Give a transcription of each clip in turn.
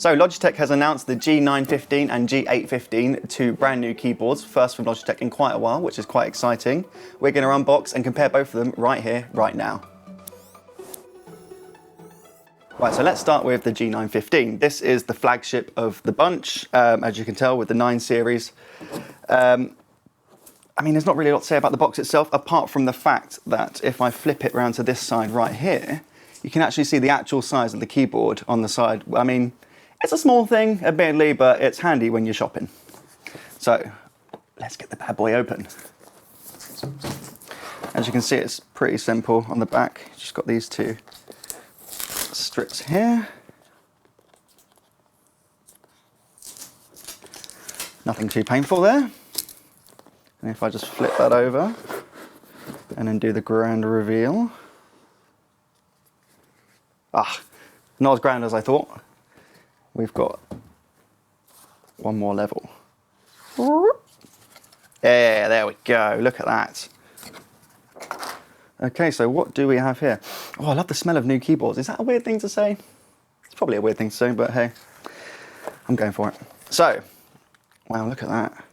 So Logitech has announced the G915 and G815, two brand new keyboards, first from Logitech in quite a while, which is quite exciting. We're going to unbox and compare both of them right here, right now. Right, so let's start with the G915. This is the flagship of the bunch, as you can tell with the 9 series. I mean, there's not really a lot to say about the box itself, apart from the fact that if I flip it around to this side right here, you can actually see the actual size of the keyboard on the side. I mean, it's a small thing, admittedly, but it's handy when you're shopping. So, let's get the bad boy open. As you can see, it's pretty simple on the back. Just got these two strips here. Nothing too painful there. And if I just flip that over and then do the grand reveal. Not as grand as I thought. We've got one more level. Yeah, there we go. Look at that. Okay, so what do we have here? Oh, I love the smell of new keyboards. Is that a weird thing to say? It's probably a weird thing to say, but hey, I'm going for it. So, wow, look at that.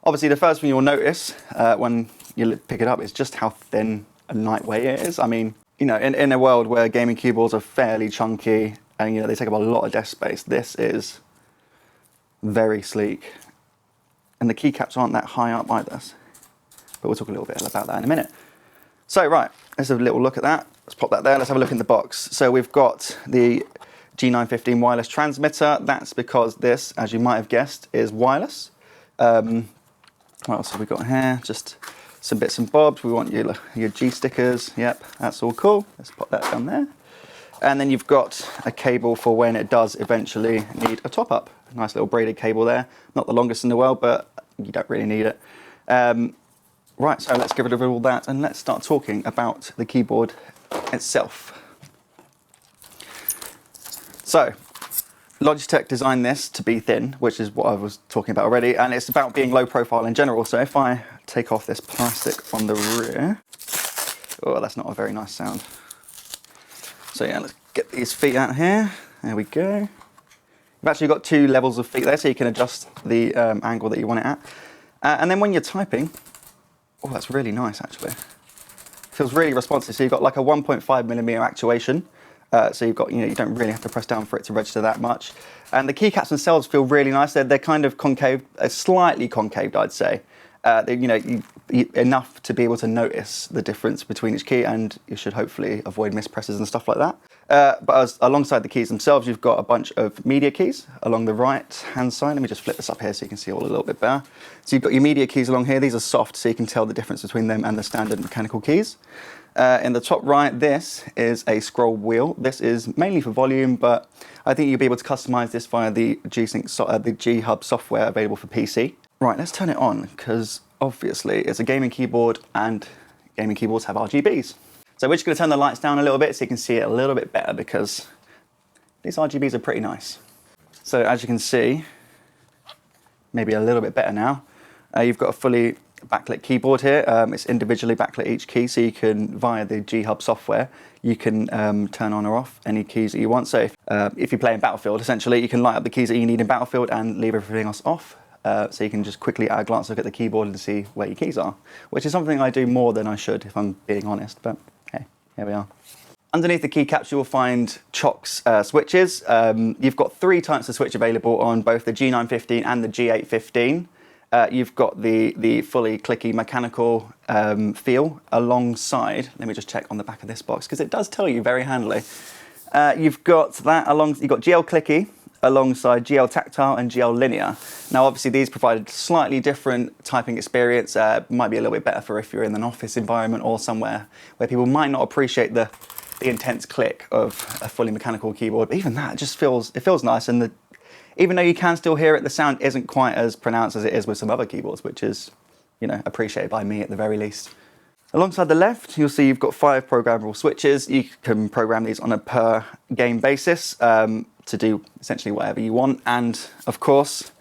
Obviously, the first thing you'll notice when you pick it up is just how thin and lightweight it is. I mean, you know, in a world where gaming keyboards are fairly chunky and, you know, they take up a lot of desk space, this is very sleek. And the keycaps aren't that high up either. But we'll talk a little bit about that in a minute. So, right, let's have a little look at that. Let's pop that there. Let's have a look in the box. So we've got the G915 wireless transmitter. That's because this, as you might have guessed, is wireless. What else have we got here? Just some bits and bobs. We want your G stickers. Yep, that's all cool. Let's pop that down there. And then you've got a cable for when it does eventually need a top up. Nice little braided cable there. Not the longest in the world, but you don't really need it. Right, so let's get rid of all that and let's start talking about the keyboard itself. So, Logitech designed this to be thin, which is what I was talking about already, and it's about being low profile in general. So if I take off this plastic on the rear, oh, that's not a very nice sound. So yeah, let's get these feet out here. There we go. You've actually got 2 levels of feet there, so you can adjust the angle that you want it at. And then when you're typing, oh, that's really nice actually. Feels really responsive. So you've got like a 1.5mm actuation. So you've got, you know, you don't really have to press down for it to register that much. And the keycaps themselves feel really nice. They're kind of concave, slightly concaved, I'd say. You know, enough to be able to notice the difference between each key, and you should hopefully avoid mispresses and stuff like that. But alongside the keys themselves, you've got a bunch of media keys along the right-hand side. Let me just flip this up here so you can see all a little bit better. So you've got your media keys along here. These are soft, so you can tell the difference between them and the standard mechanical keys. In the top right, this is a scroll wheel. This is mainly for volume, but I think you'll be able to customize this via the G-Sync, the G-Hub software available for PC. Right, let's turn it on, because obviously it's a gaming keyboard and gaming keyboards have RGBs. So we're just going to turn the lights down a little bit so you can see it a little bit better, because these RGBs are pretty nice. So as you can see, maybe a little bit better now, you've got a fully backlit keyboard here. It's individually backlit each key, so you can, via the G-Hub software, you can turn on or off any keys that you want. So if you play in Battlefield, essentially, you can light up the keys that you need in Battlefield and leave everything else off. So you can just quickly at a glance look at the keyboard and see where your keys are, which is something I do more than I should, if I'm being honest, but hey, here we are. Underneath the keycaps, you will find Chox switches. You've got 3 types of switch available on both the G915 and the G815. You've got the fully clicky mechanical feel alongside, let me just check on the back of this box, because it does tell you very handily. You've got that you've got GL clicky alongside GL tactile and GL linear. Now obviously these provide slightly different typing experience, might be a little bit better for if you're in an office environment or somewhere where people might not appreciate the intense click of a fully mechanical keyboard, but even that, it feels nice, and even though you can still hear it, the sound isn't quite as pronounced as it is with some other keyboards, which is, you know, appreciated by me at the very least. Alongside the left, you'll see you've got 5 programmable switches. You can program these on a per game basis to do essentially whatever you want. And of course,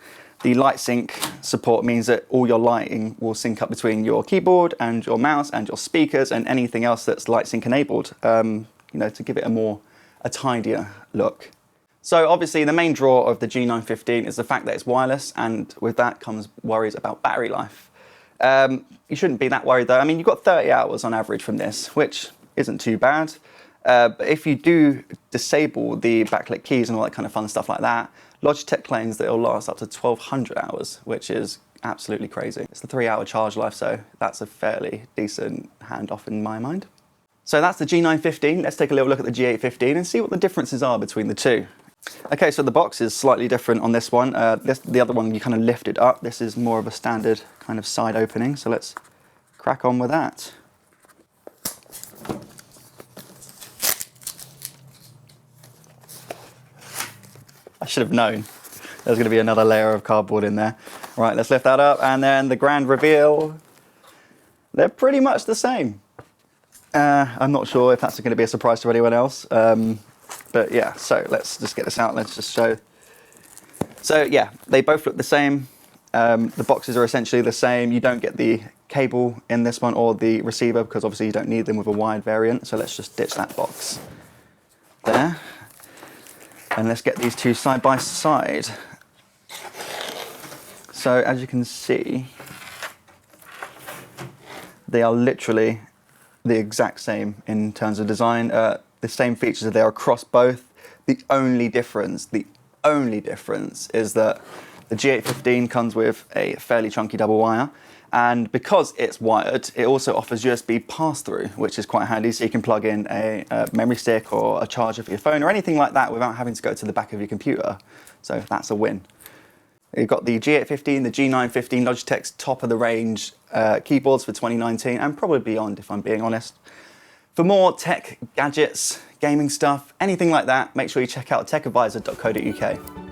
the light sync support means that all your lighting will sync up between your keyboard and your mouse and your speakers and anything else that's light sync enabled, you know, to give it a tidier look. So obviously the main draw of the G915 is the fact that it's wireless, and with that comes worries about battery life. You shouldn't be that worried though. I mean, you've got 30 hours on average from this, which isn't too bad. But if you do disable the backlit keys and all that kind of fun stuff like that, Logitech claims that it'll last up to 1200 hours, which is absolutely crazy. It's the 3-hour charge life, so that's a fairly decent handoff in my mind. So that's the G915. Let's take a little look at the G815 and see what the differences are between the two. Okay, so the box is slightly different on this one. The other one you kind of lift it up. This is more of a standard kind of side opening. So let's crack on with that. I should have known there's going to be another layer of cardboard in there. Right, let's lift that up, and then the grand reveal. They're pretty much the same. I'm not sure if that's going to be a surprise to anyone else. But yeah, so let's just get this out. Let's just show. So yeah, they both look the same. The boxes are essentially the same. You don't get the cable in this one or the receiver because obviously you don't need them with a wired variant. So let's just ditch that box there. And let's get these two side by side. So as you can see, they are literally the exact same in terms of design. The same features are there across both. The only difference is that the G815 comes with a fairly chunky double wire, and because it's wired, it also offers USB pass-through, which is quite handy, so you can plug in a memory stick or a charger for your phone or anything like that without having to go to the back of your computer. So that's a win. You've got the G815, the G915, Logitech's top of the range keyboards for 2019 and probably beyond, if I'm being honest. For more tech, gadgets, gaming stuff, anything like that, make sure you check out techadvisor.co.uk.